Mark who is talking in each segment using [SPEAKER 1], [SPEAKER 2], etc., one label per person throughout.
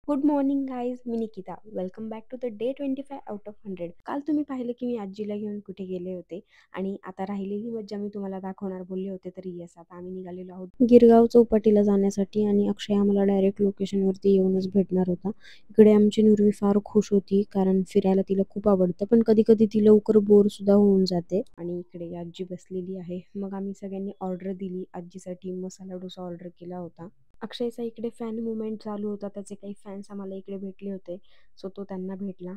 [SPEAKER 1] Good morning guys, मी Nikita. Welcome back to the day 25 out of 100. काल तुम्ही पाहिलं की मी आजीला घेऊन कुठे गेले होते आणि आता राहिलेली मज्जा मी तुम्हाला दाखवणार बोलले होते. तर येस, आता आम्ही निघालेलो आहोत गिरगाव चौपाटीला जाण्यासाठी आणि अक्षय आम्हाला डायरेक्ट लोकेशनवरती येऊनच भेटणार होता. इकडे आमची नुर्वी फार खुश होती कारण फिरायला तिला खूप आवडतं, पण कधी कधी ती लवकर बोर सुद्धा होऊन जाते. आणि इकडे आजी बसलेली आहे. मग आम्ही सगळ्यांनी ऑर्डर दिली. आजीसाठी मसाला डोसा ऑर्डर केला होता. अक्षयचा इकडे फॅन मुवमेंट चालू होता. त्याचे काही फॅन्स आम्हाला इकडे भेटले होते, सो तो त्यांना भेटला.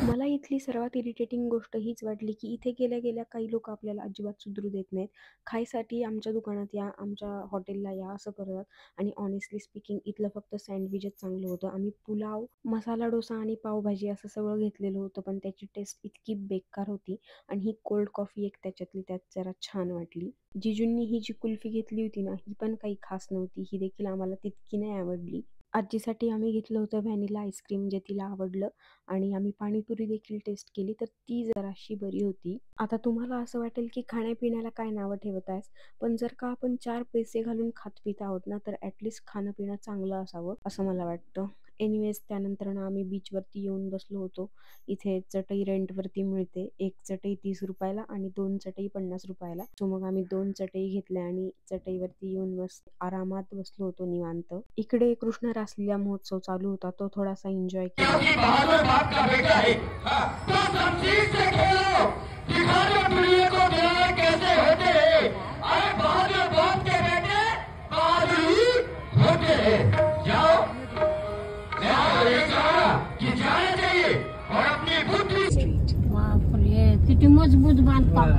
[SPEAKER 1] मला इथली सर्वात इरिटेटिंग गोष्ट हीच वाटली की इथे गेल्या गेल्या काही लोक आपल्याला अजिबात सुधरू देत नाहीत. खायसाठी आमच्या दुकानात या, आमच्या हॉटेलला या असं करतात. आणि ऑनेस्टली स्पीकिंग इथलं फक्त सँडविचच चांगलं होतं. आम्ही पुलाव, मसाला डोसा आणि पावभाजी असं सगळं घेतलेलं होतं, पण त्याची टेस्ट इतकी बेकार होती. आणि ही कोल्ड कॉफी एक त्याच्यातली त्यात जरा छान वाटली. जिजूंनी ही जी कुल्फी घेतली होती ना, ही पण काही खास नव्हती. ही देखील आम्हाला तितकी नाही आवडली. आजीसाठी आम्ही घेतलं होतं व्हॅनिला आईस्क्रीम, जे तिला आवडलं. आणि आम्ही पाणीपुरी देखील टेस्ट केली, तर ती जराशी बरी होती. आता तुम्हाला असं वाटेल की खाण्यापिण्याला काय नावं ठेवत आहेस, पण जर का आपण 4 पैसे घालून खात पित आहोत ना, तर ॲटलिस्ट खाणं पिणं चांगलं असावं असं मला वाटतं. एनिवेज, त्यानंतर ना आम्ही बीचवरती येऊन बसलो होतो. इथे चटई रेंटवरती मिळते. एक चटई 30 रुपयाला आणि 2 चटई 50 रुपयाला. सो मग आम्ही 2 चटई घेतल्या आणि चटईवरती येऊन मस्त आरामात बसलो होतो निवांत. इकडे कृष्ण रासलीला महोत्सव चालू होता, तो थोडासा एन्जॉय केला.
[SPEAKER 2] क्योंकि बहादुर बाप का बेटा है। हाँ, तो शमशीर से खेलो, दिखा दो दुनिया को न्याय कैसे होते हैं। अरे बहादुर बाप के बेटे बहादुर ही होते हैं। जाओ, मैं तो ये कहा कि जाना चाहिए और अपनी बुद्धि।
[SPEAKER 3] बापरे, किती मजबूत बांधकाम.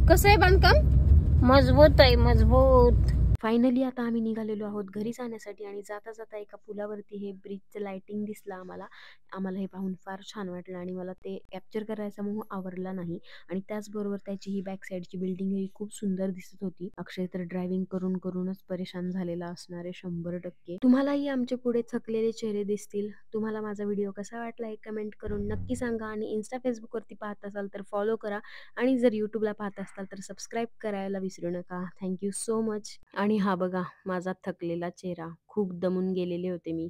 [SPEAKER 3] कसं आहे बांधकाम? मजबूत आहे, मजबूत.
[SPEAKER 1] फायनली आता आम्ही निघालेलो आहोत घरी जाण्यासाठी. आणि जाता जाता एका पुलावरती हे ब्रिजचं लाइटिंग दिसलं आम्हाला. आम्हाला हे पाहून फार छान वाटलं आणि मला ते कॅप्चर करायचा मोह आवरला नाही. आणि त्याचबरोबर त्याची ही बॅक साईडची बिल्डिंग ही खूप सुंदर दिसत होती. अक्षय तर ड्रायव्हिंग करून करूनच परेशान झालेला असणार आहे 100%. तुम्हालाही आमचे पुढे थकलेले चेहरे दिसतील. तुम्हाला माझा व्हिडिओ कसा वाटला हे कमेंट करून नक्की सांगा. आणि इन्स्टा फेसबुकवरती पाहत असाल तर फॉलो करा. आणि जर यूट्यूबला पाहत असाल तर सबस्क्राईब करायला विसरू नका. Thank you so much. आणि हा बघा माझा थकलेला चेहरा, खूप दमून गेलेले होते मी.